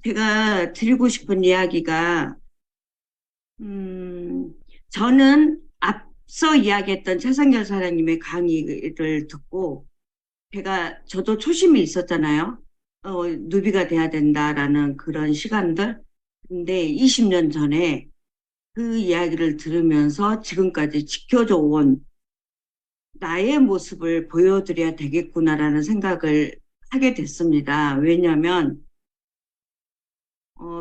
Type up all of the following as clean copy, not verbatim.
제가 드리고 싶은 이야기가, 음, 저는 앞서 이야기했던 최상결 사장님의 강의를 듣고, 저도 초심이 있었잖아요. 누비가 돼야 된다라는 그런 시간들. 근데 20년 전에 그 이야기를 들으면서 지금까지 지켜져 온 나의 모습을 보여드려야 되겠구나라는 생각을 하게 됐습니다. 왜냐하면,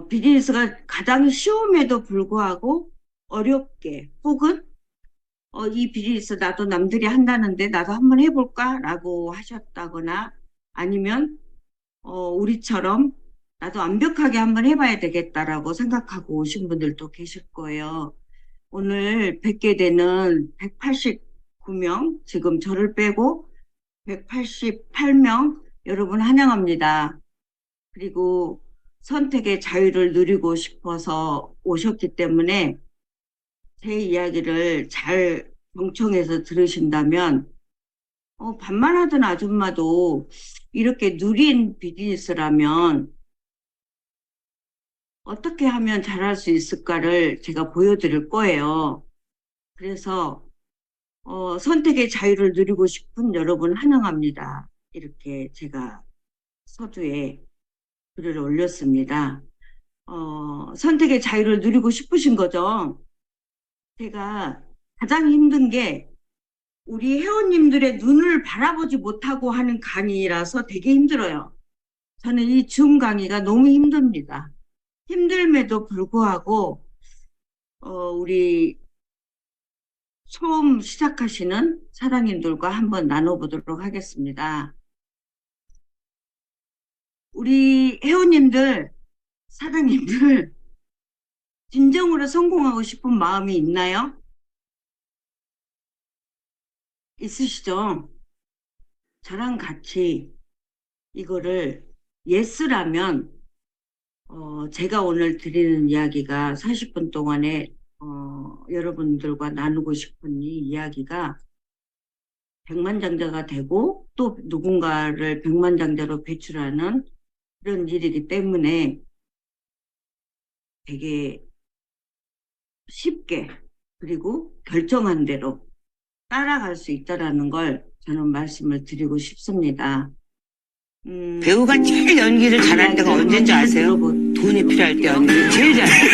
비즈니스가 가장 쉬움에도 불구하고 어렵게 혹은 이 비즈니스 나도 남들이 한다는데 나도 한번 해볼까라고 하셨다거나 아니면 우리처럼 나도 완벽하게 한번 해봐야 되겠다라고 생각하고 오신 분들도 계실 거예요. 오늘 뵙게 되는 189명, 지금 저를 빼고 188명 여러분 환영합니다. 그리고 선택의 자유를 누리고 싶어서 오셨기 때문에 제 이야기를 잘 경청해서 들으신다면 반말하던 아줌마도 이렇게 누린 비즈니스라면 어떻게 하면 잘할 수 있을까를 제가 보여드릴 거예요. 그래서 선택의 자유를 누리고 싶은 여러분 환영합니다. 이렇게 제가 서두에 글을 올렸습니다. 선택의 자유를 누리고 싶으신 거죠. 제가 가장 힘든 게 우리 회원님들의 눈을 바라보지 못하고 하는 강의라서 되게 힘들어요. 저는 이 줌 강의가 너무 힘듭니다. 힘듦에도 불구하고 우리 처음 시작하시는 사장님들과 한번 나눠보도록 하겠습니다. 우리 회원님들, 사장님들 진정으로 성공하고 싶은 마음이 있나요? 있으시죠? 저랑 같이 이거를 예스라면 제가 오늘 드리는 이야기가 40분 동안에 여러분들과 나누고 싶은 이 이야기가 백만장자가 되고 또 누군가를 백만장자로 배출하는 그런 일이기 때문에 되게 쉽게 그리고 결정한 대로 따라갈 수 있다라는 걸 저는 말씀을 드리고 싶습니다. 배우가 제일 연기를 잘할 때가 언제인 줄 아세요? 돈이 필요할 때 연기를 제일 잘해요.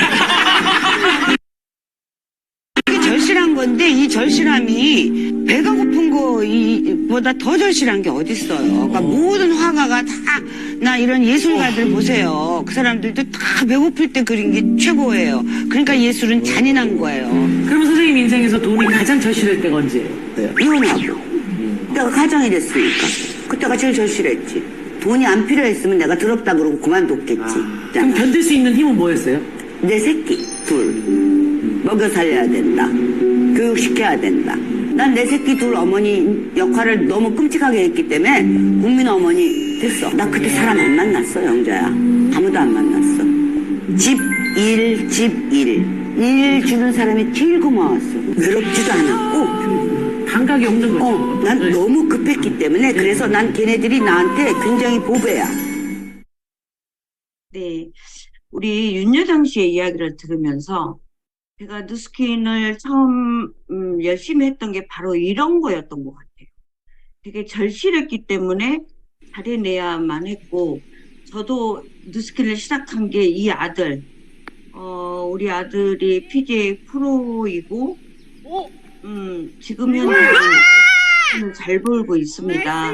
이게 절실한 건데 이 절실함이 배가 고픈 거보다 더 절실한 게 어딨어요. 그러니까 모든 화가가 다 나 이런 예술가들 보세요. 그 사람들도 다 배고플 때 그린 게 최고예요. 그러니까 예술은 잔인한 거예요. 그럼 선생님 인생에서 돈이 가장 절실할 때가 언제예요? 이혼하고 내가 가장이 됐으니까 그때가 제일 절실했지. 돈이 안 필요했으면 내가 더럽다 그러고 그만뒀겠지. 그럼 견딜 수 있는 힘은 뭐였어요? 내 새끼 둘 먹여 살려야 된다. 교육시켜야 된다. 난 내 새끼 둘 어머니 역할을 너무 끔찍하게 했기 때문에 국민 어머니 됐어. 나 그때 사람 안 만났어, 영자야. 아무도 안 만났어. 집 일 주는 사람이 제일 고마웠어. 외롭지도 않았고 감각이 없는 거죠. 난 너무 급했기 때문에 그래서 난 걔네들이 나한테 굉장히 보배야. 네, 우리 윤여정 씨의 이야기를 들으면서 제가 누스킨을 처음 열심히 했던 게 바로 이런 거였던 것 같아요. 되게 절실했기 때문에 잘해내야만 했고 저도 누스킨을 시작한 게 이 아들, 우리 아들이 PJ 프로이고 지금은 잘 벌고 있습니다.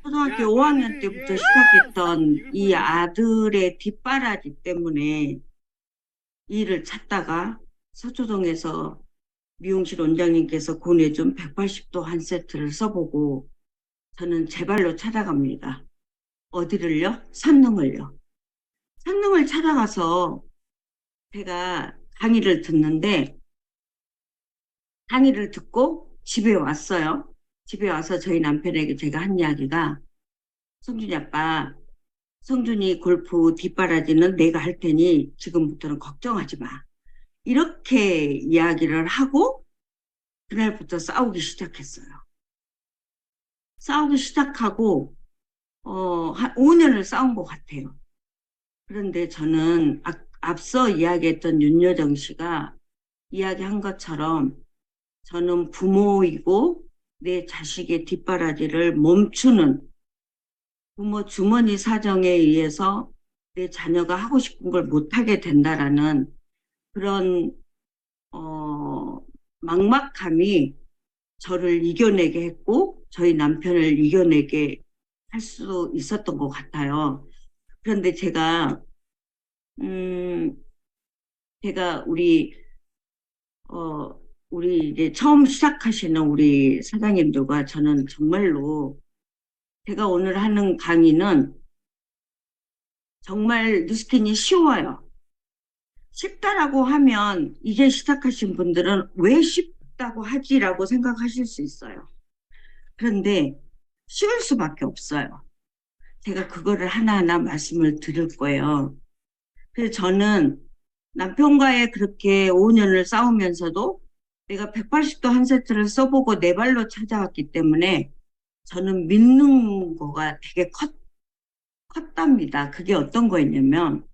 초등학교 5학년 때부터 시작했던 이 아들의 뒷바라지 때문에 일을 찾다가 서초동에서 미용실 원장님께서 보내준 180도 한 세트를 써보고 저는 제 발로 찾아갑니다. 어디를요? 선릉을요. 선릉을 찾아가서 제가 강의를 듣는데 강의를 듣고 집에 왔어요. 집에 와서 저희 남편에게 제가 한 이야기가 성준이 아빠, 성준이 골프 뒷바라지는 내가 할 테니 지금부터는 걱정하지 마. 이렇게 이야기를 하고 그날부터 싸우기 시작했어요. 싸우기 시작하고 한 5년을 싸운 것 같아요. 그런데 저는 앞서 이야기했던 윤여정 씨가 이야기한 것처럼 저는 부모이고 내 자식의 뒷바라지를 멈추는 부모 주머니 사정에 의해서 내 자녀가 하고 싶은 걸 못하게 된다라는 그런 막막함이 저를 이겨내게 했고 저희 남편을 이겨내게 할 수 있었던 것 같아요. 그런데 음, 제가 우리 이제 처음 시작하시는 우리 사장님들과 저는 정말로 제가 오늘 하는 강의는 정말 뉴스킨이 쉬워요. 쉽다라고 하면 이제 시작하신 분들은 왜 쉽다고 하지라고 생각하실 수 있어요. 그런데 쉬울 수밖에 없어요. 제가 그거를 하나하나 말씀을 드릴 거예요. 그래서 저는 남편과의 그렇게 5년을 싸우면서도 내가 180도 한 세트를 써보고 내 발로 찾아왔기 때문에 저는 믿는 거가 되게 컸답니다. 그게 어떤 거였냐면,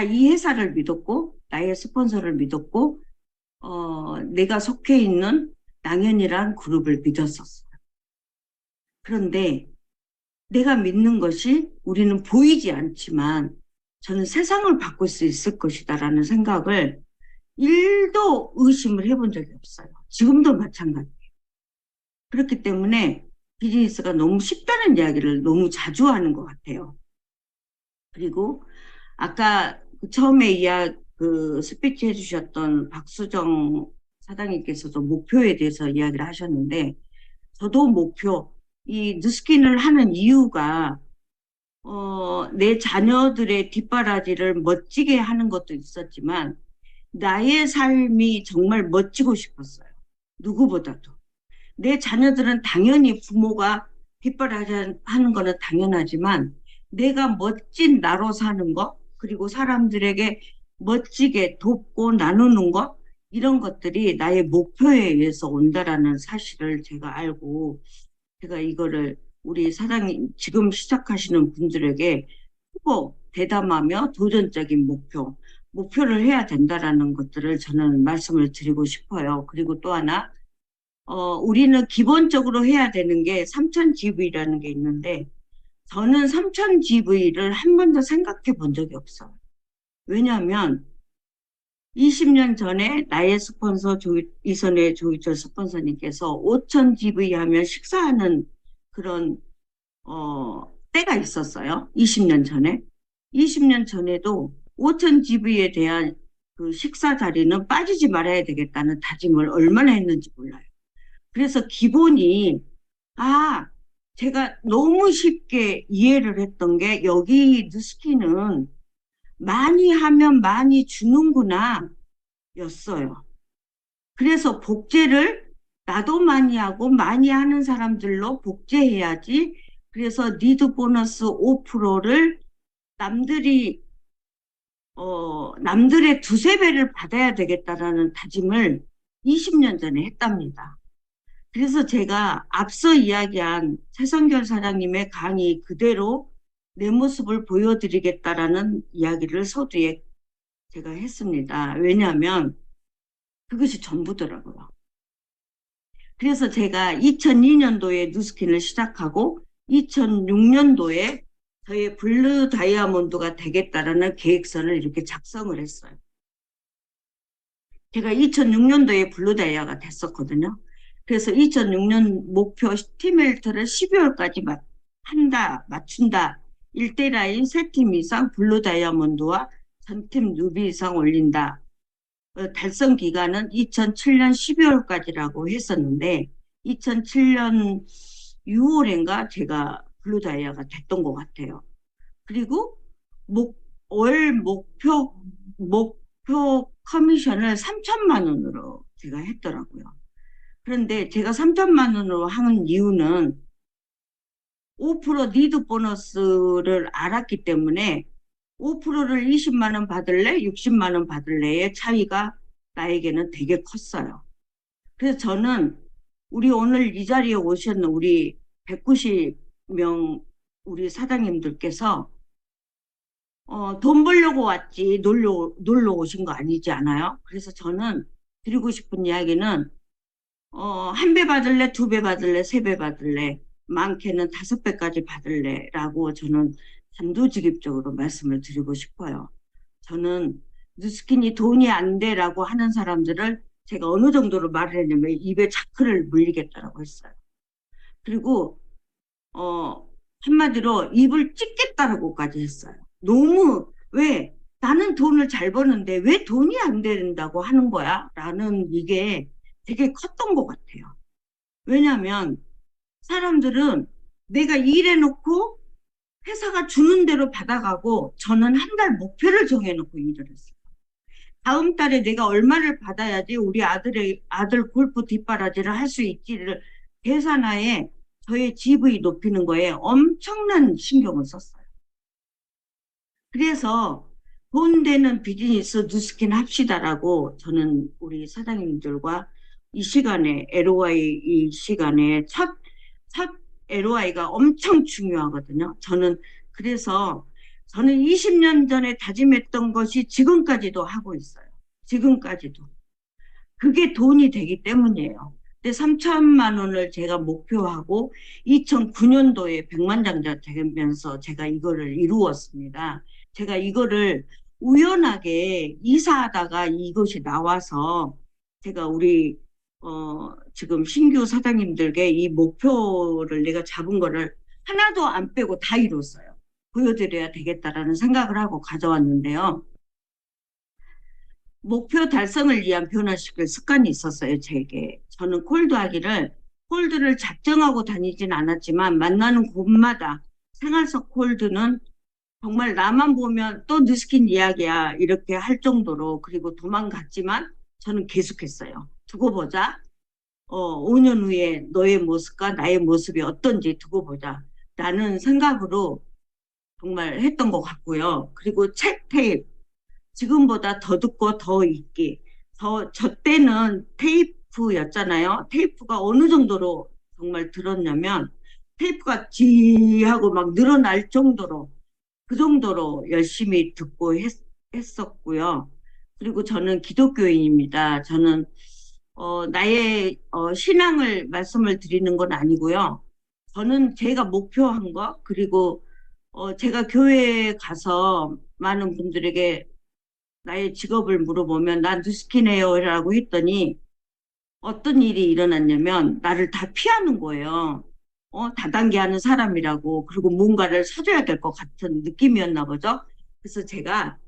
이 회사를 믿었고, 나의 스폰서를 믿었고, 내가 속해 있는 낭연이란 그룹을 믿었었어요. 그런데 내가 믿는 것이 우리는 보이지 않지만 저는 세상을 바꿀 수 있을 것이다라는 생각을 1도 의심을 해본 적이 없어요. 지금도 마찬가지예요. 그렇기 때문에 비즈니스가 너무 쉽다는 이야기를 너무 자주 하는 것 같아요. 그리고 아까 처음에 그 스피치 해주셨던 박수정 사장님께서도 목표에 대해서 이야기를 하셨는데 저도 이 뉴스킨을 하는 이유가 내 자녀들의 뒷바라지를 멋지게 하는 것도 있었지만 나의 삶이 정말 멋지고 싶었어요. 누구보다도. 내 자녀들은 당연히 부모가 뒷바라지 하는 거는 당연하지만 내가 멋진 나로 사는 거 그리고 사람들에게 멋지게 돕고 나누는 거 이런 것들이 나의 목표에 의해서 온다라는 사실을 제가 알고 제가 이거를 우리 사장님 지금 시작하시는 분들에게 크고 대담하며 도전적인 목표를 해야 된다라는 것들을 저는 말씀을 드리고 싶어요. 그리고 또 하나 우리는 기본적으로 해야 되는 게 3000GV라는 게 있는데 저는 3000GV를 한 번도 생각해 본 적이 없어요. 왜냐하면 20년 전에 나의 스폰서 이선의 조희철 스폰서님께서 5000GV 하면 식사하는 그런 때가 있었어요. 20년 전에. 20년 전에도 5000GV에 대한 그 식사 자리는 빠지지 말아야 되겠다는 다짐을 얼마나 했는지 몰라요. 그래서 기본이 제가 너무 쉽게 이해를 했던 게 여기 뉴스킨은 많이 하면 많이 주는구나 였어요. 그래서 복제를 나도 많이 하고 많이 하는 사람들로 복제해야지. 그래서 니드 보너스 5%를 남들의 두세 배를 받아야 되겠다라는 다짐을 20년 전에 했답니다. 그래서 제가 앞서 이야기한 최성결 사장님의 강의 그대로 내 모습을 보여드리겠다라는 이야기를 서두에 제가 했습니다. 왜냐하면 그것이 전부더라고요. 그래서 제가 2002년도에 뉴스킨을 시작하고 2006년도에 저의 블루 다이아몬드가 되겠다라는 계획서를 이렇게 작성을 했어요. 제가 2006년도에 블루 다이아가 됐었거든요. 그래서 2006년 목표 팀 헬트를 12월까지 맞춘다. 1대 라인 3팀 이상 블루 다이아몬드와 전팀 누비 이상 올린다. 달성 기간은 2007년 12월까지라고 했었는데 2007년 6월인가 제가 블루 다이아가 됐던 것 같아요. 그리고 월 목표 커미션을 3천만 원으로 제가 했더라고요. 그런데 제가 3천만 원으로 하는 이유는 5% 리드 보너스를 알았기 때문에 5%를 20만 원 받을래? 60만 원 받을래의 차이가 나에게는 되게 컸어요. 그래서 저는 우리 오늘 이 자리에 오셨는 우리 190명 우리 사장님들께서 돈 벌려고 왔지 놀러 오신 거 아니지 않아요? 그래서 저는 드리고 싶은 이야기는 한 배 받을래, 두 배 받을래, 세 배 받을래, 많게는 다섯 배까지 받을래라고 저는 단도직입적으로 말씀을 드리고 싶어요. 저는 누스킨이 돈이 안 돼라고 하는 사람들을 제가 어느 정도로 말을 했냐면 입에 자크를 물리겠다라고 했어요. 그리고 한마디로 입을 찢겠다라고까지 했어요. 너무 왜 나는 돈을 잘 버는데 왜 돈이 안 된다고 하는 거야? 라는 이게 되게 컸던 것 같아요. 왜냐하면 사람들은 내가 일해놓고 회사가 주는 대로 받아가고 저는 한 달 목표를 정해놓고 일을 했어요. 다음 달에 내가 얼마를 받아야지 우리 아들 골프 뒷바라지를 할 수 있지를 계산하에 저의 GV 높이는 거에 엄청난 신경을 썼어요. 그래서 돈 되는 비즈니스 누스킨 합시다라고 저는 우리 사장님들과 이 시간에 LOI 이 시간에 첫 LOI가 엄청 중요하거든요. 그래서 저는 20년 전에 다짐했던 것이 지금까지도 하고 있어요. 지금까지도. 그게 돈이 되기 때문이에요. 근데 3천만 원을 제가 목표하고 2009년도에 100만 장자 되면서 제가 이거를 이루었습니다. 제가 이거를 우연하게 이사하다가 이것이 나와서 제가 우리 지금 신규 사장님들께 이 목표를 내가 잡은 거를 하나도 안 빼고 다 이뤘어요. 보여드려야 되겠다라는 생각을 하고 가져왔는데요. 목표 달성을 위한 변화시킬 습관이 있었어요, 제게. 저는 콜드를 작정하고 다니진 않았지만 만나는 곳마다 생활 속 콜드는 정말 나만 보면 또 뉴스킨 이야기야 이렇게 할 정도로 그리고 도망갔지만 저는 계속했어요. 두고 보자. 5년 후에 너의 모습과 나의 모습이 어떤지 두고 보자. 라는 생각으로 정말 했던 것 같고요. 그리고 책 테이프. 지금보다 더 듣고 더 읽기. 저 때는 테이프였잖아요. 테이프가 어느 정도로 정말 들었냐면 테이프가 지하고 막 늘어날 정도로 그 정도로 열심히 듣고 했었고요. 그리고 저는 기독교인입니다. 저는 나의 신앙을 말씀을 드리는 건 아니고요. 저는 제가 목표한 거 그리고 제가 교회에 가서 많은 분들에게 나의 직업을 물어보면 난 뉴스킨이에요 라고 했더니 어떤 일이 일어났냐면 나를 다 피하는 거예요. 다단계 하는 사람이라고 그리고 뭔가를 사줘야 될 것 같은 느낌이었나 보죠. 그래서 제가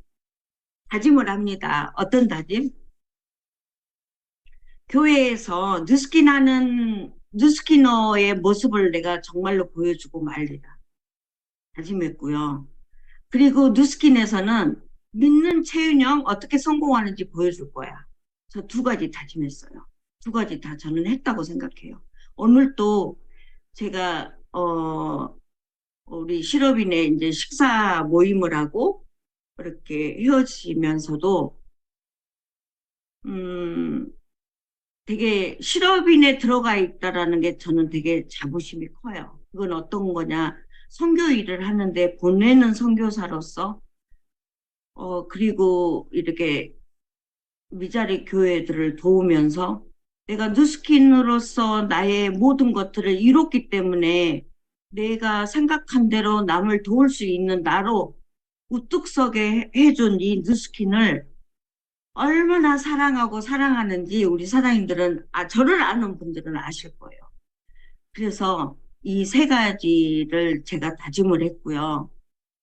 다짐을 합니다. 어떤 다짐? 교회에서 뉴스키너의 모습을 내가 정말로 보여주고 말리라. 다짐했고요. 그리고 뉴스킨에서는 믿는 최윤영 어떻게 성공하는지 보여줄 거야. 저 두 가지 다짐했어요. 두 가지 다 저는 했다고 생각해요. 오늘 또 제가 우리 실업인의 이제 식사 모임을 하고 이렇게 헤어지면서도 되게 실업인에 들어가 있다라는 게 저는 되게 자부심이 커요. 그건 어떤 거냐? 선교 일을 하는데 보내는 선교사로서 그리고 이렇게 미자리 교회들을 도우면서 내가 뉴스킨으로서 나의 모든 것들을 이뤘기 때문에 내가 생각한 대로 남을 도울 수 있는 나로 우뚝 서게 해준 이 뉴스킨을 얼마나 사랑하고 사랑하는지 우리 사장님들은, 저를 아는 분들은 아실 거예요. 그래서 이 세 가지를 제가 다짐을 했고요.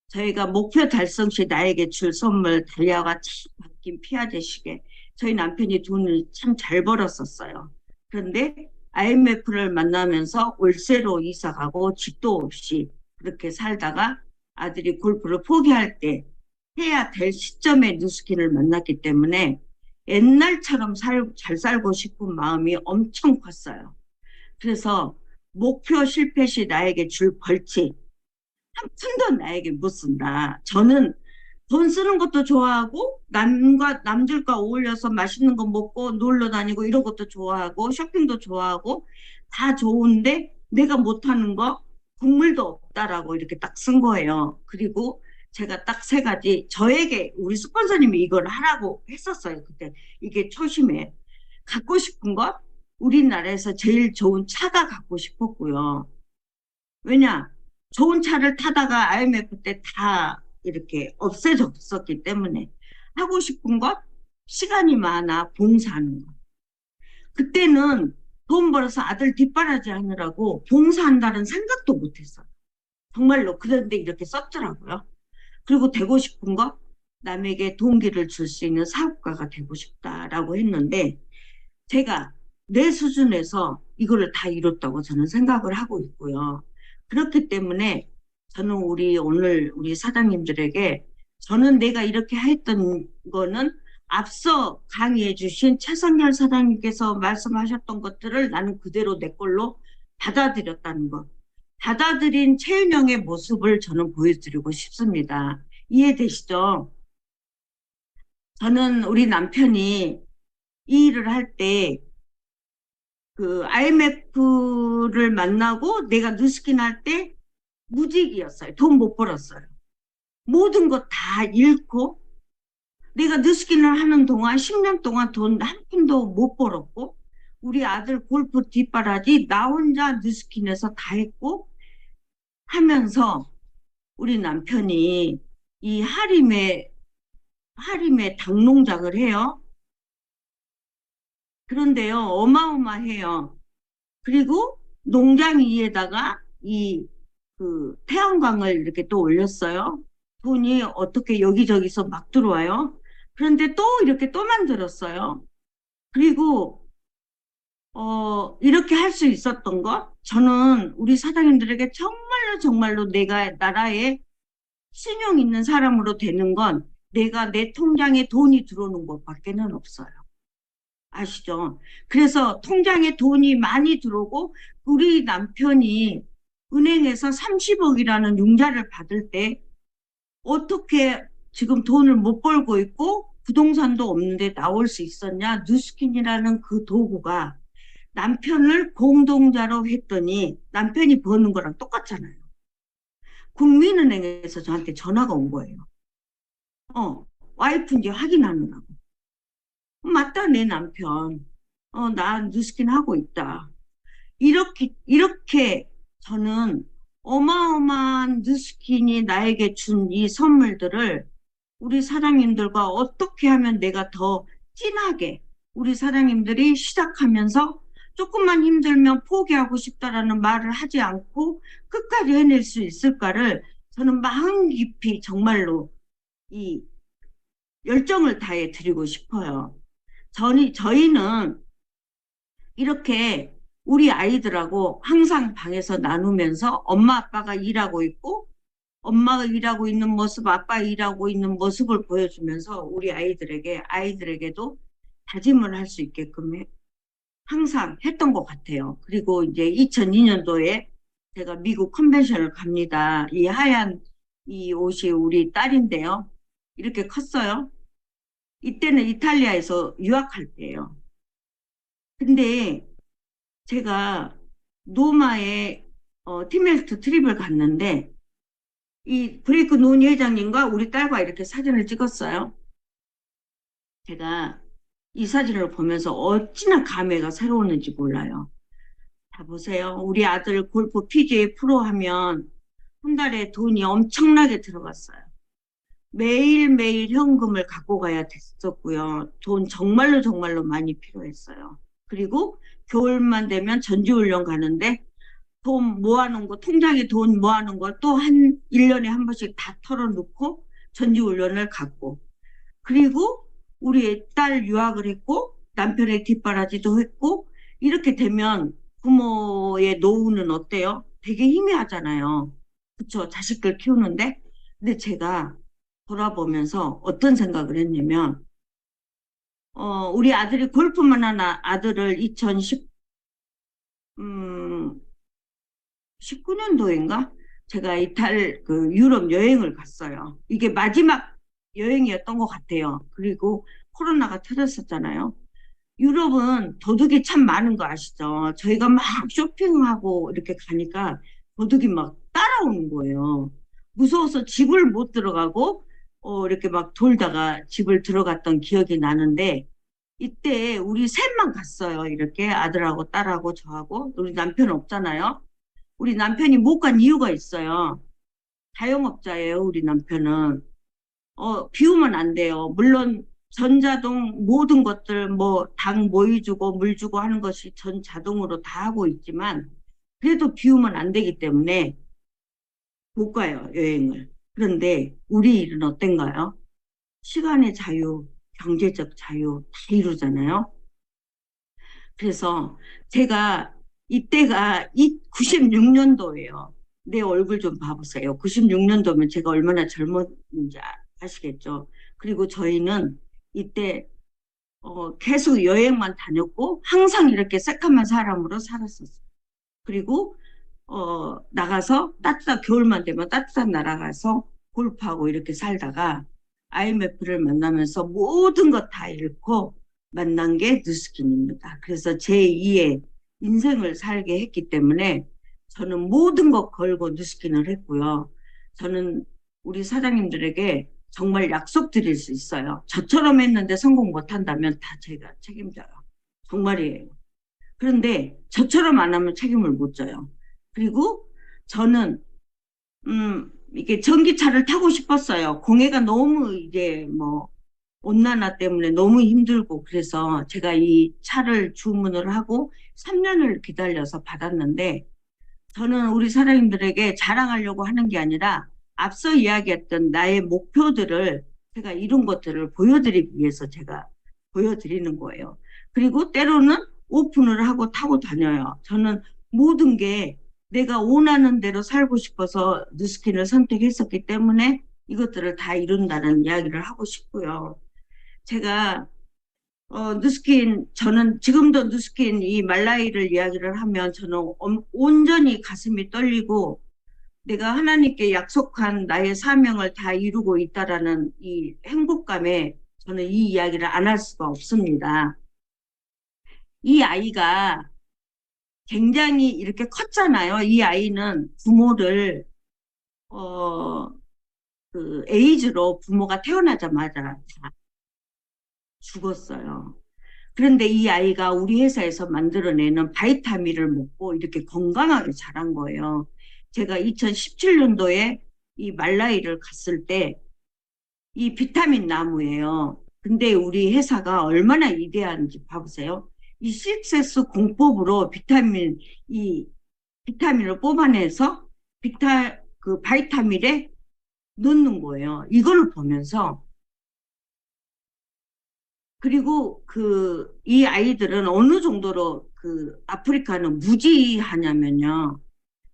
저희가 목표 달성 시 나에게 줄 선물 달려가 참 바뀐 피아제 시계. 저희 남편이 돈을 참 잘 벌었었어요. 그런데 IMF를 만나면서 월세로 이사 가고 집도 없이 그렇게 살다가 아들이 골프를 포기할 때 해야 될 시점에 뉴스킨을 만났기 때문에 옛날처럼 잘 살고 싶은 마음이 엄청 컸어요. 그래서 목표 실패 시 나에게 줄 벌칙. 한 푼도 나에게 못 쓴다. 저는 돈 쓰는 것도 좋아하고 남들과 어울려서 맛있는 거 먹고 놀러 다니고 이런 것도 좋아하고 쇼핑도 좋아하고 다 좋은데 내가 못하는 거 국물도 없다라고 이렇게 딱 쓴 거예요. 그리고 제가 딱 세 가지, 저에게 우리 스폰서님이 이걸 하라고 했었어요. 그때 이게 초심에. 갖고 싶은 것, 우리나라에서 제일 좋은 차가 갖고 싶었고요. 왜냐? 좋은 차를 타다가 IMF 때 다 이렇게 없애졌었기 때문에 하고 싶은 것, 시간이 많아 봉사하는 것. 그때는 돈 벌어서 아들 뒷바라지 하느라고 봉사한다는 생각도 못했어요. 정말로. 그런데 이렇게 썼더라고요. 그리고 되고 싶은 거, 남에게 동기를 줄 수 있는 사업가가 되고 싶다라고 했는데, 제가 내 수준에서 이거를 다 이뤘다고 저는 생각을 하고 있고요. 그렇기 때문에 저는 오늘 우리 사장님들에게, 저는 내가 이렇게 했던 거는 앞서 강의해 주신 최선열 사장님께서 말씀하셨던 것들을 나는 그대로 내 걸로 받아들였다는 것. 받아들인 최윤영의 모습을 저는 보여드리고 싶습니다. 이해되시죠? 저는 우리 남편이 이 일을 할 때 그 IMF를 만나고 내가 누스킨 할 때 무직이었어요. 돈 못 벌었어요. 모든 것 다 잃고 내가 누스킨을 하는 동안 10년 동안 돈 한 푼도 못 벌었고 우리 아들 골프 뒷바라지 나 혼자 누스킨에서 다 했고 하면서 우리 남편이 이 하림에 닭농장을 해요. 그런데요, 어마어마해요. 그리고 농장 위에다가 태양광을 이렇게 또 올렸어요. 돈이 어떻게 여기저기서 막 들어와요. 그런데 또 이렇게 또 만들었어요. 그리고, 이렇게 할 수 있었던 것, 저는 우리 사장님들에게 정말로 정말로 내가 나라에 신용 있는 사람으로 되는 건 내가 내 통장에 돈이 들어오는 것밖에는 없어요. 아시죠? 그래서 통장에 돈이 많이 들어오고 우리 남편이 은행에서 30억이라는 융자를 받을 때 어떻게 지금 돈을 못 벌고 있고 부동산도 없는데 나올 수 있었냐? 누스킨이라는 그 도구가 남편을 공동자로 했더니 남편이 버는 거랑 똑같잖아요. 국민은행에서 저한테 전화가 온 거예요. 와이프인지 확인하느라고. 맞다, 내 남편. 나 누스킨 하고 있다. 이렇게 저는 어마어마한 누스킨이 나에게 준 이 선물들을 우리 사장님들과 어떻게 하면 내가 더 진하게 우리 사장님들이 시작하면서 조금만 힘들면 포기하고 싶다라는 말을 하지 않고 끝까지 해낼 수 있을까를 저는 마음 깊이 정말로 이 열정을 다해 드리고 싶어요. 저희는 이렇게 우리 아이들하고 항상 방에서 나누면서 엄마 아빠가 일하고 있고 엄마가 일하고 있는 모습, 아빠 일하고 있는 모습을 보여주면서 우리 아이들에게도 다짐을 할 수 있게끔 항상 했던 것 같아요. 그리고 이제 2002년도에 제가 미국 컨벤션을 갑니다. 이 하얀 이 옷이 우리 딸인데요. 이렇게 컸어요. 이때는 이탈리아에서 유학할 때예요. 근데 제가 노마에 티멜트 트립을 갔는데 이 브레이크 노니 회장님과 우리 딸과 이렇게 사진을 찍었어요. 제가 이 사진을 보면서 어찌나 감회가 새로웠는지 몰라요. 자, 보세요. 우리 아들 골프 PGA 프로 하면 한 달에 돈이 엄청나게 들어갔어요. 매일매일 현금을 갖고 가야 됐었고요. 돈 정말로 정말로 많이 필요했어요. 그리고 겨울만 되면 전지훈련 가는데 돈 모아놓은 거, 통장에 돈 모아놓은 걸 또 1년에 한 번씩 다 털어놓고 전지훈련을 갔고, 그리고 우리 딸 유학을 했고, 남편의 뒷바라지도 했고, 이렇게 되면 부모의 노후는 어때요? 되게 희미하잖아요. 그쵸? 자식들 키우는데. 근데 제가 돌아보면서 어떤 생각을 했냐면, 우리 아들이 골프만 하는 아들을 19년도인가? 제가 유럽 여행을 갔어요. 이게 마지막 여행이었던 것 같아요. 그리고 코로나가 터졌었잖아요. 유럽은 도둑이 참 많은 거 아시죠? 저희가 막 쇼핑하고 이렇게 가니까 도둑이 막 따라오는 거예요. 무서워서 집을 못 들어가고 이렇게 막 돌다가 집을 들어갔던 기억이 나는데 이때 우리 셋만 갔어요. 이렇게 아들하고 딸하고 저하고 우리 남편 없잖아요. 우리 남편이 못 간 이유가 있어요. 자영업자예요, 우리 남편은. 비우면 안 돼요. 물론 전자동 모든 것들 뭐 당 모이 주고 물 주고 하는 것이 전 자동으로 다 하고 있지만 그래도 비우면 안 되기 때문에 못 가요, 여행을. 그런데 우리 일은 어떤가요? 시간의 자유, 경제적 자유 다 이루잖아요. 그래서 제가 이때가 96년도예요. 내 얼굴 좀 봐보세요. 96년도면 제가 얼마나 젊었는지 아시겠죠? 그리고 저희는 이때 계속 여행만 다녔고 항상 이렇게 새까만 사람으로 살았었어요. 그리고 나가서 겨울만 되면 따뜻한 나라 가서 골프하고 이렇게 살다가 IMF를 만나면서 모든 것 다 잃고 만난 게 누스킨입니다. 그래서 제2의 인생을 살게 했기 때문에 저는 모든 것 걸고 누스킨을 했고요. 저는 우리 사장님들에게 정말 약속드릴 수 있어요. 저처럼 했는데 성공 못한다면 다 제가 책임져요. 정말이에요. 그런데 저처럼 안 하면 책임을 못 져요. 그리고 저는 이게 전기차를 타고 싶었어요. 공해가 너무 이제 뭐 온난화 때문에 너무 힘들고 그래서 제가 이 차를 주문을 하고 3년을 기다려서 받았는데 저는 우리 사장님들에게 자랑하려고 하는 게 아니라 앞서 이야기했던 나의 목표들을 제가 이룬 것들을 보여드리기 위해서 제가 보여드리는 거예요. 그리고 때로는 오픈을 하고 타고 다녀요. 저는 모든 게 내가 원하는 대로 살고 싶어서 누스킨을 선택했었기 때문에 이것들을 다 이룬다는 이야기를 하고 싶고요. 제가 저는 지금도 누스킨 이 말라이를 이야기를 하면 저는 온전히 가슴이 떨리고 내가 하나님께 약속한 나의 사명을 다 이루고 있다라는 이 행복감에 저는 이 이야기를 안 할 수가 없습니다. 이 아이가 굉장히 이렇게 컸잖아요. 이 아이는 부모를 에이즈로 부모가 태어나자마자 다 죽었어요. 그런데 이 아이가 우리 회사에서 만들어내는 바이타민을 먹고 이렇게 건강하게 자란 거예요. 제가 2017년도에 이 말라이를 갔을 때 이 비타민 나무예요. 근데 우리 회사가 얼마나 위대한지 봐보세요. 이 식세스 공법으로 비타민을 뽑아내서 바이타민에 넣는 거예요. 이걸 보면서 그리고 이 아이들은 어느 정도로 아프리카는 무지하냐면요.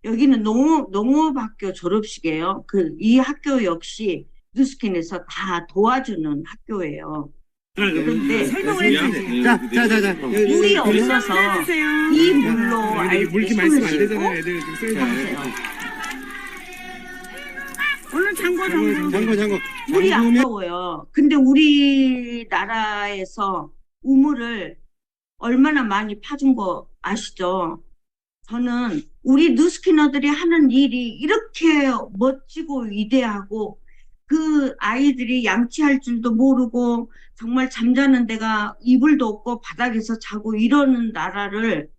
여기는 농업학교 졸업식이에요. 이 학교 역시 누스킨에서 다 도와주는 학교예요. 그런데 설명을 해주세요. 자. 물이 없어서 이 물로 물기 손을 말씀 안 씻고 되잖아요. 애들 좀 써야 하세요. 얼른 잠궈. 잠궈. 물이 아까워요. 근데 우리나라에서 우물을 얼마나 많이 파준 거 아시죠? 저는 우리 누스키너들이 하는 일이 이렇게 멋지고 위대하고 그 아이들이 양치할 줄도 모르고 정말 잠자는 데가 이불도 없고 바닥에서 자고 이러는 나라를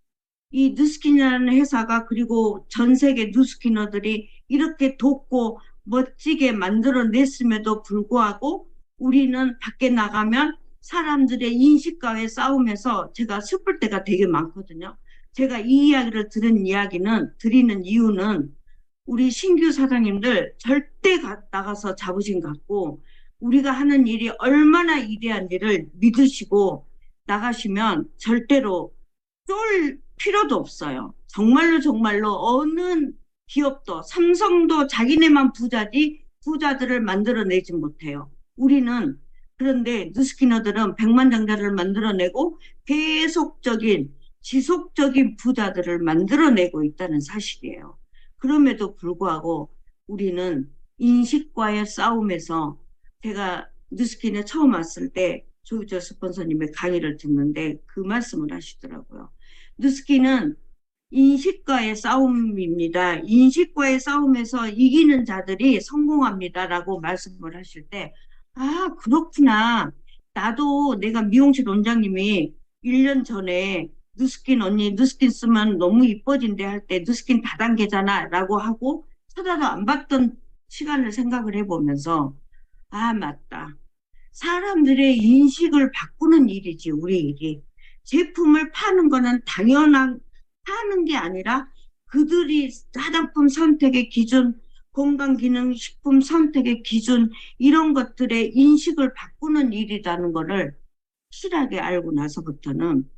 이 누스킨이라는 회사가 그리고 전 세계 누스키너들이 이렇게 돕고 멋지게 만들어냈음에도 불구하고 우리는 밖에 나가면 사람들의 인식과의 싸움에서 제가 슬플 때가 되게 많거든요. 제가 이 이야기를 드리는 이유는 우리 신규 사장님들 절대 나가서 자부심 갖고 우리가 하는 일이 얼마나 위대한지를 믿으시고 나가시면 절대로 쫄 필요도 없어요. 정말로 어느 기업도 삼성도 자기네만 부자지 부자들을 만들어내지 못해요. 우리는 그런데 누스키너들은 백만장자를 만들어내고 지속적인 부자들을 만들어내고 있다는 사실이에요. 그럼에도 불구하고 우리는 인식과의 싸움에서 제가 누스킨에 처음 왔을 때 조유철 스폰서님의 강의를 듣는데 그 말씀을 하시더라고요. 누스킨은 인식과의 싸움입니다. 인식과의 싸움에서 이기는 자들이 성공합니다라고 말씀을 하실 때, 아, 그렇구나. 나도 내가 미용실 원장님이 1년 전에 누스킨 언니, 누스킨 쓰면 너무 이뻐진대 할 때 누스킨 다단계잖아 라고 하고 쳐다도 안 봤던 시간을 생각을 해보면서, 아, 맞다. 사람들의 인식을 바꾸는 일이지, 우리 일이. 제품을 파는 거는 당연한, 파는 게 아니라 그들이 화장품 선택의 기준, 건강기능식품 선택의 기준, 이런 것들의 인식을 바꾸는 일이라는 거를 확실하게 알고 나서부터는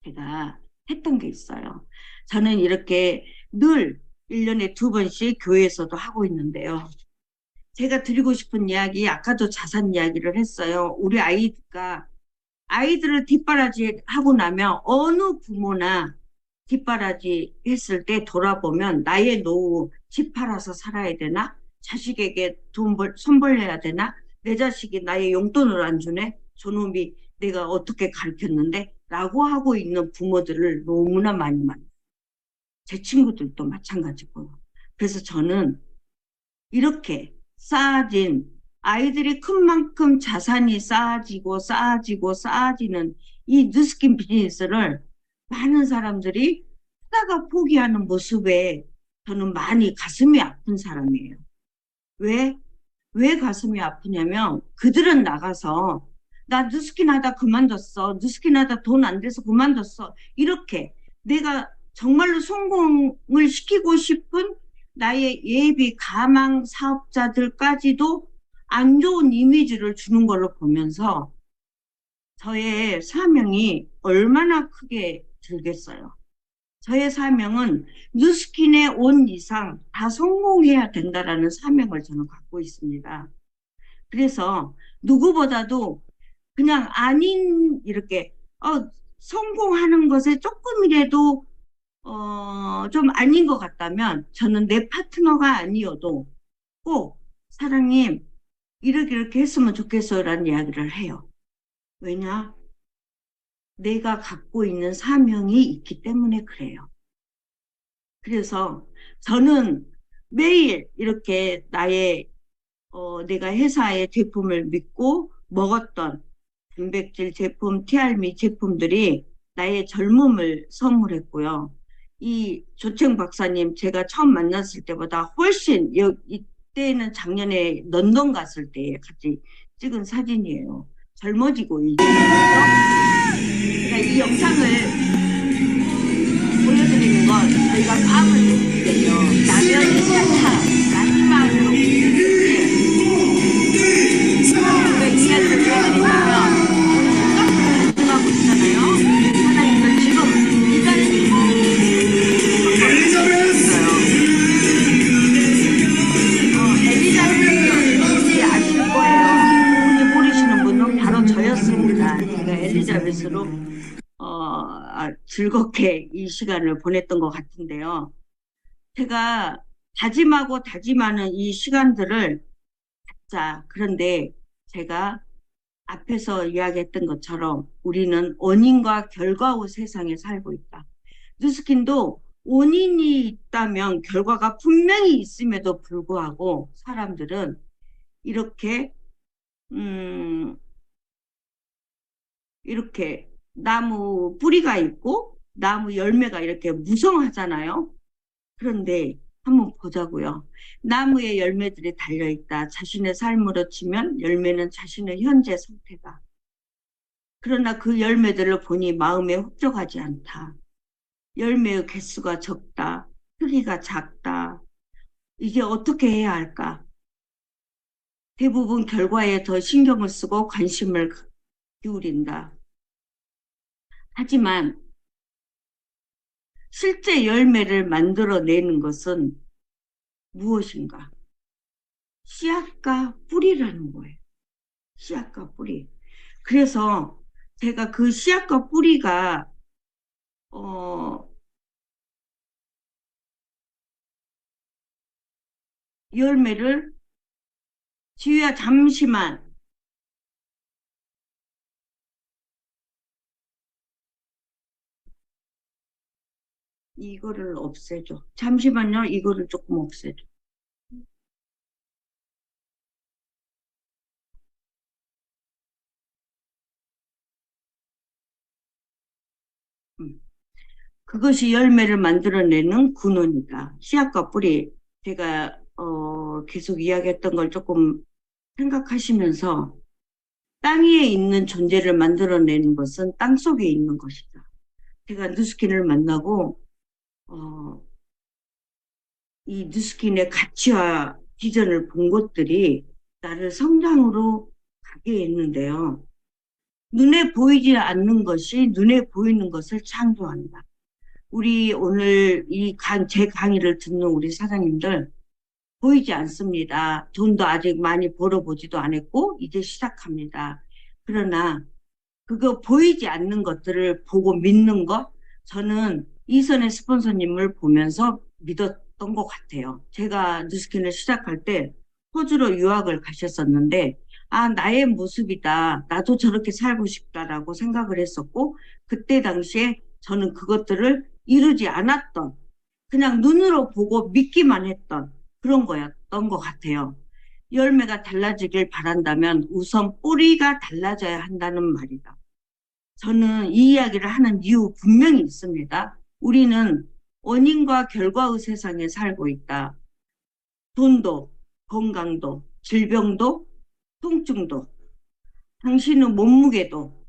제가 했던 게 있어요. 저는 이렇게 늘 1년에 2번씩 교회에서도 하고 있는데요. 제가 드리고 싶은 이야기, 아까도 자산 이야기를 했어요. 우리 아이들을 뒷바라지 하고 나면 어느 부모나 뒷바라지 했을 때 돌아보면 나의 노후 집 팔아서 살아야 되나? 자식에게 손 벌려야 되나? 내 자식이 나의 용돈을 안 주네? 저놈이 내가 어떻게 가르쳤는데? 라고 하고 있는 부모들을 너무나 많이 만나요. 제 친구들도 마찬가지고요. 그래서 저는 이렇게 쌓아진 아이들이 큰 만큼 자산이 쌓아지는 이 뉴스킨 비즈니스를 많은 사람들이 하다가 포기하는 모습에 저는 많이 가슴이 아픈 사람이에요. 왜? 왜 가슴이 아프냐면 그들은 나가서 나 뉴스킨 하다 그만뒀어. 뉴스킨 하다 돈 안 돼서 그만뒀어. 이렇게 내가 정말로 성공을 시키고 싶은 나의 예비 가망 사업자들까지도 안 좋은 이미지를 주는 걸로 보면서 저의 사명이 얼마나 크게 들겠어요. 저의 사명은 뉴스킨의 온 이상 다 성공해야 된다라는 사명을 저는 갖고 있습니다. 그래서 누구보다도 그냥 아닌 이렇게 성공하는 것에 조금이라도 좀 아닌 것 같다면 저는 내 파트너가 아니어도 꼭 사장님 이렇게 했으면 좋겠어요라는 이야기를 해요. 왜냐? 내가 갖고 있는 사명이 있기 때문에 그래요. 그래서 저는 매일 이렇게 내가 회사의 제품을 믿고 먹었던 단백질 제품, 티알미 제품들이 나의 젊음을 선물했고요. 이 조청 박사님 제가 처음 만났을 때보다 훨씬 이때는 작년에 런던 갔을 때 같이 찍은 사진이에요. 젊어지고 있죠. 제가 이 영상을 보여드리는 건 저희가 마음을 먹을 때요. 라면이 차차 마지막으로 왜 이야기를 해드리냐면 생각하고 있잖아요. 하나님은 지금 기다리고 엘리자베스 아실 거예요. 분이 모르시는 분은 바로 저였습니다. 제가 엘리자베스로 즐겁게 이 시간을 보냈던 것 같은데요. 제가 다짐하고 다짐하는 이 시간들을 그런데 제가 앞에서 이야기했던 것처럼 우리는 원인과 결과의 세상에 살고 있다. 뉴스킨도 원인이 있다면 결과가 분명히 있음에도 불구하고 사람들은 이렇게 이렇게 나무 뿌리가 있고 나무 열매가 이렇게 무성하잖아요. 그런데 한번 보자고요. 나무에 열매들이 달려있다. 자신의 삶으로 치면 열매는 자신의 현재 상태다. 그러나 그 열매들을 보니 마음에 흡족하지 않다. 열매의 개수가 적다. 크기가 작다. 이제 어떻게 해야 할까? 대부분 결과에 더 신경을 쓰고 관심을 기울인다. 하지만 실제 열매를 만들어내는 것은 무엇인가? 씨앗과 뿌리라는 거예요. 씨앗과 뿌리. 그래서 제가 그 씨앗과 뿌리가 열매를 지휘야 잠시만 이거를 없애줘. 잠시만요. 이거를 조금 없애줘. 그것이 열매를 만들어내는 근원이다. 씨앗과 뿌리. 제가 계속 이야기했던 걸 조금 생각하시면서 땅 위에 있는 존재를 만들어내는 것은 땅 속에 있는 것이다. 제가 누스킨을 만나고 이 누스킨의 가치와 비전을 본 것들이 나를 성장으로 가게 했는데요. 눈에 보이지 않는 것이 눈에 보이는 것을 창조한다. 우리 오늘 제 강의를 듣는 우리 사장님들 보이지 않습니다. 돈도 아직 많이 벌어보지도 않았고 이제 시작합니다. 그러나 그거 보이지 않는 것들을 보고 믿는 것, 저는 이선의 스폰서님을 보면서 믿었던 것 같아요. 제가 뉴스킨을 시작할 때 호주로 유학을 가셨었는데 나의 모습이다. 나도 저렇게 살고 싶다라고 생각을 했었고 그때 당시에 저는 그것들을 이루지 않았던 그냥 눈으로 보고 믿기만 했던 그런 거였던 것 같아요. 열매가 달라지길 바란다면 우선 뿌리가 달라져야 한다는 말이다. 저는 이 이야기를 하는 이유 분명히 있습니다. 우리는 원인과 결과의 세상에 살고 있다. 돈도, 건강도, 질병도, 통증도, 당신의 몸무게도,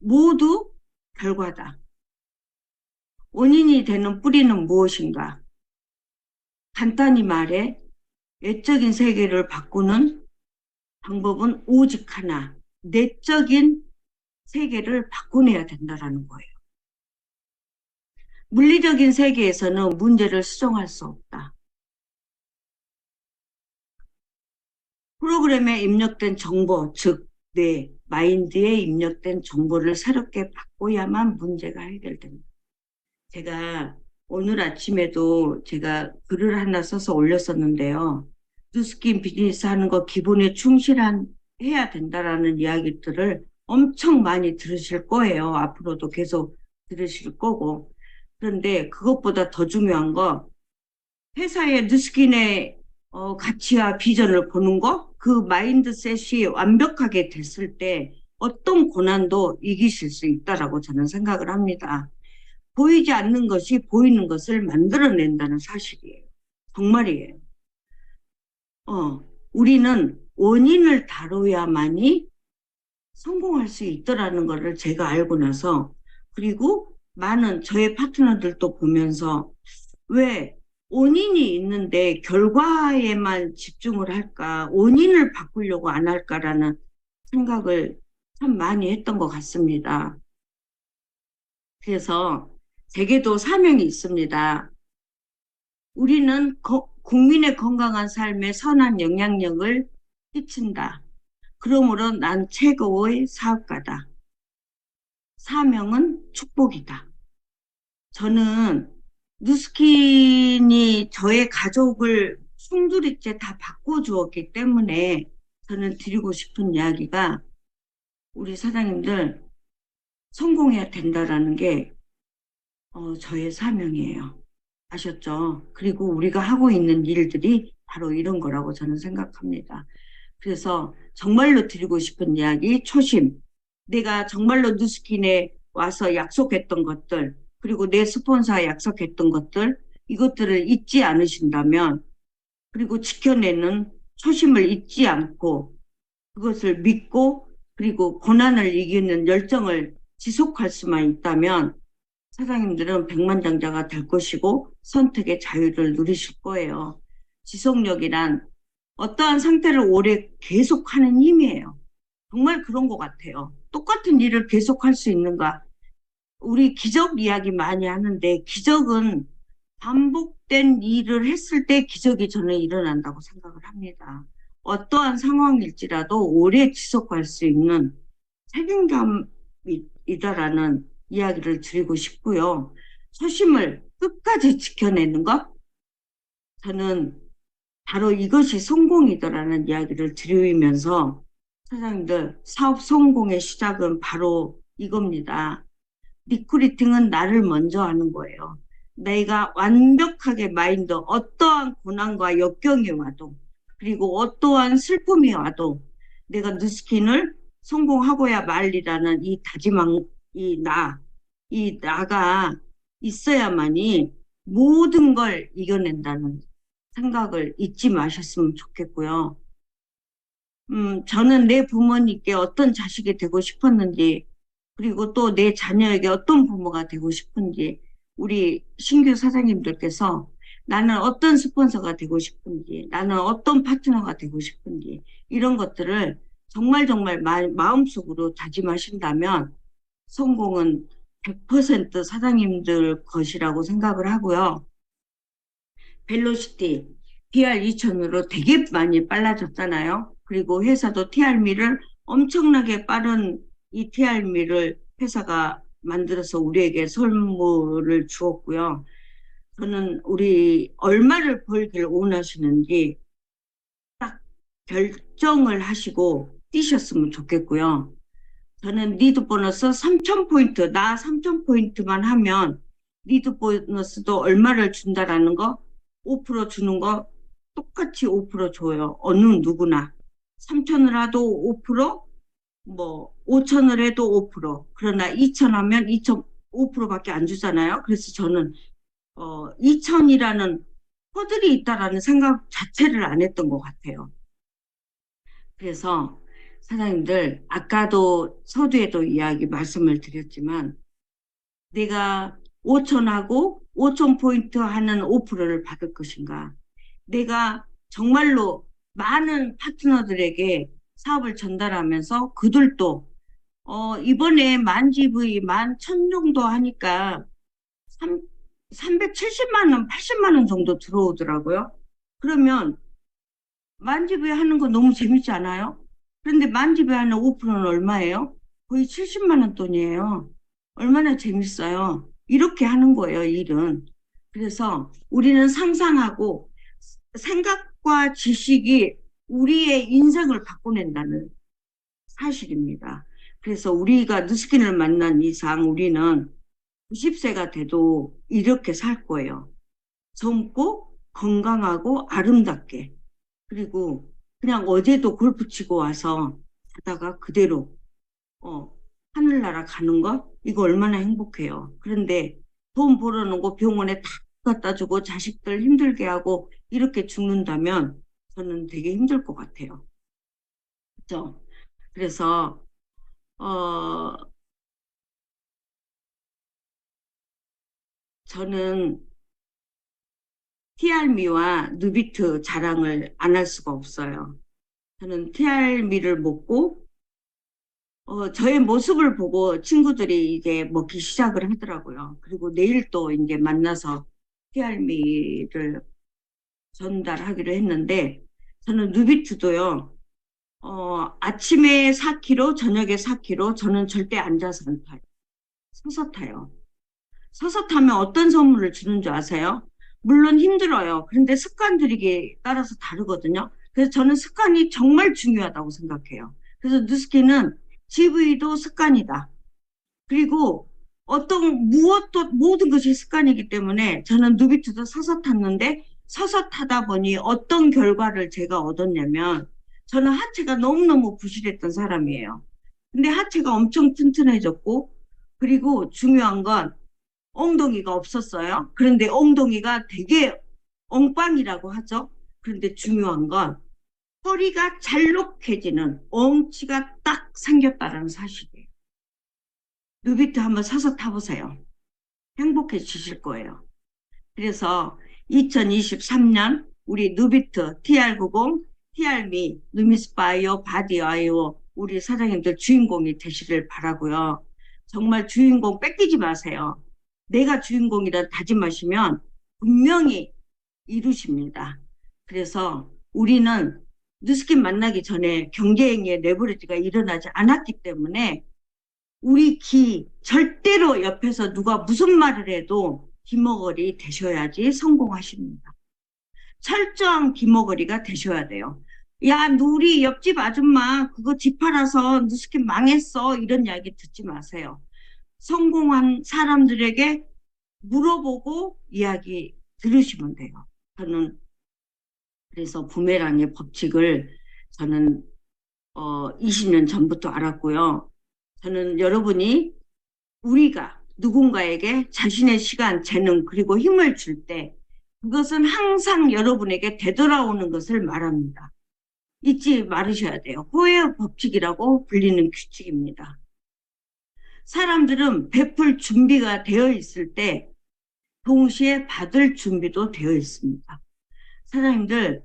모두 결과다. 원인이 되는 뿌리는 무엇인가? 간단히 말해, 외적인 세계를 바꾸는 방법은 오직 하나, 내적인 세계를 바꿔내야 된다는 거예요. 물리적인 세계에서는 문제를 수정할 수 없다. 프로그램에 입력된 정보, 즉 내 마인드에 입력된 정보를 새롭게 바꿔야만 문제가 해결됩니다. 제가 오늘 아침에도 제가 글을 하나 써서 올렸었는데요. 뉴스킨 비즈니스 하는 거 기본에 해야 된다라는 이야기들을 엄청 많이 들으실 거예요. 앞으로도 계속 들으실 거고. 그런데 그것보다 더 중요한 거 회사의 뉴스킨의 가치와 비전을 보는 거, 그 마인드셋이 완벽하게 됐을 때 어떤 고난도 이기실 수 있다라고 저는 생각을 합니다. 보이지 않는 것이 보이는 것을 만들어낸다는 사실이에요. 정말이에요. 우리는 원인을 다뤄야만이 성공할 수 있더라는 것을 제가 알고 나서, 그리고 많은 저의 파트너들도 보면서 왜 원인이 있는데 결과에만 집중을 할까, 원인을 바꾸려고 안 할까라는 생각을 참 많이 했던 것 같습니다. 그래서 제게도 사명이 있습니다. 우리는 국민의 건강한 삶에 선한 영향력을 끼친다. 그러므로 난 최고의 사업가다. 사명은 축복이다. 저는 누스킨이 저의 가족을 송두리째 다 바꿔주었기 때문에 저는 드리고 싶은 이야기가, 우리 사장님들 성공해야 된다라는 게 저의 사명이에요. 아셨죠? 그리고 우리가 하고 있는 일들이 바로 이런 거라고 저는 생각합니다. 그래서 정말로 드리고 싶은 이야기, 초심. 내가 정말로 뉴스킨에 와서 약속했던 것들, 그리고 내 스폰서에 약속했던 것들, 이것들을 잊지 않으신다면, 그리고 지켜내는 초심을 잊지 않고 그것을 믿고, 그리고 고난을 이기는 열정을 지속할 수만 있다면 사장님들은 백만장자가 될 것이고 선택의 자유를 누리실 거예요. 지속력이란 어떠한 상태를 오래 계속하는 힘이에요. 정말 그런 것 같아요. 똑같은 일을 계속할 수 있는가? 우리 기적 이야기 많이 하는데, 기적은 반복된 일을 했을 때 기적이 저는 일어난다고 생각을 합니다. 어떠한 상황일지라도 오래 지속할 수 있는 책임감이다라는 이야기를 드리고 싶고요. 초심을 끝까지 지켜내는 것, 저는 바로 이것이 성공이다라는 이야기를 드리면서, 사장님들, 사업 성공의 시작은 바로 이겁니다. 리크루팅은 나를 먼저 하는 거예요. 내가 완벽하게 마인드, 어떠한 고난과 역경이 와도, 그리고 어떠한 슬픔이 와도 내가 누스킨을 성공하고야 말리라는 이 다짐한 이 나가 있어야만이 모든 걸 이겨낸다는 생각을 잊지 마셨으면 좋겠고요. 저는 내 부모님께 어떤 자식이 되고 싶었는지, 그리고 또 내 자녀에게 어떤 부모가 되고 싶은지, 우리 신규 사장님들께서 나는 어떤 스폰서가 되고 싶은지, 나는 어떤 파트너가 되고 싶은지, 이런 것들을 정말 정말 마음속으로 다짐하신다면 성공은 100% 사장님들 것이라고 생각을 하고요. 벨로시티, TR2000으로 되게 많이 빨라졌잖아요. 그리고 회사도 TR미를 엄청나게 빠른 이 TR미를 회사가 만들어서 우리에게 선물을 주었고요. 저는 우리 얼마를 벌길 원하시는지 딱 결정을 하시고 뛰셨으면 좋겠고요. 저는 리드 보너스 3,000포인트, 나 3,000포인트만 하면 리드 보너스도 얼마를 준다라는 거, 5% 주는 거 똑같이 5% 줘요. 어느 누구나. 3,000을 해도 5%, 뭐 5,000을 해도 5%. 그러나 2,000 하면 2,000, 5%밖에 안 주잖아요. 그래서 저는 2,000이라는 허들이 있다라는 생각 자체를 안 했던 것 같아요. 그래서 사장님들, 아까도 서두에도 이야기 말씀을 드렸지만 내가 5,000하고 5,000포인트 하는 5%를 받을 것인가, 내가 정말로 많은 파트너들에게 사업을 전달하면서 그들도 이번에 만 GV, 11,000 정도 하니까 370만 원, 80만 원 정도 들어오더라고요. 그러면 만 GV 하는 거 너무 재밌지 않아요? 그런데 만 GV 하는 5%는 얼마예요? 거의 70만 원 돈이에요. 얼마나 재밌어요. 이렇게 하는 거예요, 일은. 그래서 우리는 상상하고 생각과 지식이 우리의 인생을 바꿔낸다는 사실입니다. 그래서 우리가 누스킨을 만난 이상 우리는 90세가 돼도 이렇게 살 거예요. 젊고 건강하고 아름답게. 그리고 그냥 어제도 골프 치고 와서 자다가 그대로 하늘나라 가는 거, 이거 얼마나 행복해요. 그런데 돈 벌어놓고 병원에 다 갖다 주고 자식들 힘들게 하고 이렇게 죽는다면 저는 되게 힘들 것 같아요. 그렇죠? 그래서 저는 TR미와 누비트 자랑을 안 할 수가 없어요. 저는 TR미를 먹고 저의 모습을 보고 친구들이 이제 먹기 시작을 하더라고요. 그리고 내일 또 이제 만나서 TR미를 전달하기로 했는데, 저는 누비트도요, 아침에 4km, 저녁에 4km, 저는 절대 앉아서 안 타요. 서서 타요. 서서 타면 어떤 선물을 주는 줄 아세요? 물론 힘들어요. 그런데 습관들이게 따라서 다르거든요. 그래서 저는 습관이 정말 중요하다고 생각해요. 그래서 누스키는 GV도 습관이다. 그리고 모든 것이 습관이기 때문에 저는 누비트도 서서 탔는데, 서서 타다 보니 어떤 결과를 제가 얻었냐면, 저는 하체가 너무너무 부실했던 사람이에요. 근데 하체가 엄청 튼튼해졌고, 그리고 중요한 건 엉덩이가 없었어요. 그런데 엉덩이가 되게 엉빵이라고 하죠. 그런데 중요한 건 허리가 잘록해지는 엉치가 딱 생겼다는 사실이에요. 누비트 한번 서서 타보세요. 행복해지실 거예요. 그래서 2023년 우리 누비트, TR90, TR미, 누미스바이오, 바디아이오 우리 사장님들 주인공이 되시길 바라고요. 정말 주인공 뺏기지 마세요. 내가 주인공이라 다짐하시면 분명히 이루십니다. 그래서 우리는 누스킨 만나기 전에 경쟁의 레버리지가 일어나지 않았기 때문에 우리 절대로 옆에서 누가 무슨 말을 해도 귀머거리 되셔야지 성공하십니다. 철저한 귀머거리가 되셔야 돼요. 야, 누리 옆집 아줌마 그거 집 팔아서 누스킨 망했어. 이런 이야기 듣지 마세요. 성공한 사람들에게 물어보고 이야기 들으시면 돼요. 저는 그래서 부메랑의 법칙을 저는 20년 전부터 알았고요. 저는 여러분이 우리가 누군가에게 자신의 시간, 재능, 그리고 힘을 줄 때 그것은 항상 여러분에게 되돌아오는 것을 말합니다. 잊지 말으셔야 돼요. 호혜의 법칙이라고 불리는 규칙입니다. 사람들은 베풀 준비가 되어 있을 때 동시에 받을 준비도 되어 있습니다. 사장님들,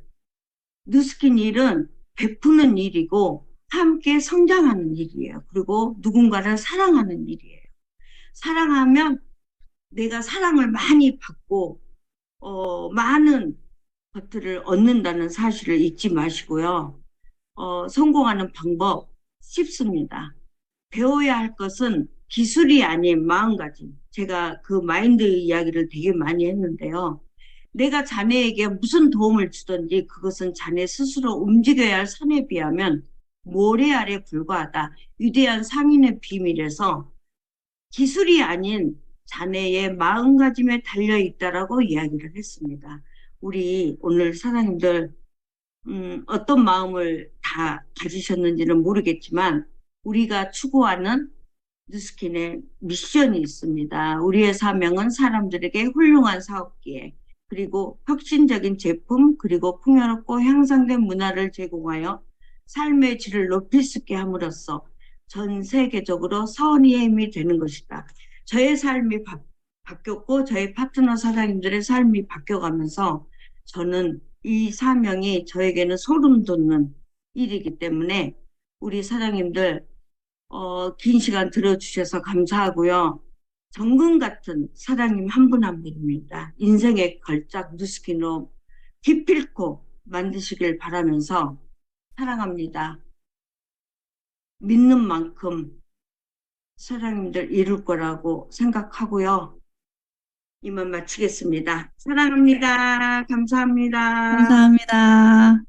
누스킨 일은 베푸는 일이고 함께 성장하는 일이에요. 그리고 누군가를 사랑하는 일이에요. 사랑하면 내가 사랑을 많이 받고 많은 것들을 얻는다는 사실을 잊지 마시고요. 성공하는 방법 쉽습니다. 배워야 할 것은 기술이 아닌 마음가짐. 제가 그 마인드 이야기를 되게 많이 했는데요. 내가 자네에게 무슨 도움을 주든지 그것은 자네 스스로 움직여야 할 산에 비하면 모래 아래 불과하다. 위대한 상인의 비밀에서 기술이 아닌 자네의 마음가짐에 달려 있다라고 이야기를 했습니다. 우리 오늘 사장님들 어떤 마음을 다 가지셨는지는 모르겠지만 우리가 추구하는 뉴스킨의 미션이 있습니다. 우리의 사명은 사람들에게 훌륭한 사업기회 그리고 혁신적인 제품 그리고 풍요롭고 향상된 문화를 제공하여 삶의 질을 높일 수 있게 함으로써 전 세계적으로 선의의 힘이 되는 것이다. 저의 삶이 바뀌었고 저희 파트너 사장님들의 삶이 바뀌어가면서 저는 이 사명이 저에게는 소름 돋는 일이기 때문에 우리 사장님들 긴 시간 들어주셔서 감사하고요. 정금 같은 사장님 한 분 한 분입니다. 인생의 걸작 누스킨으로 기필코 만드시길 바라면서 사랑합니다. 믿는 만큼 사장님들 이룰 거라고 생각하고요. 이만 마치겠습니다. 사랑합니다. 감사합니다. 감사합니다.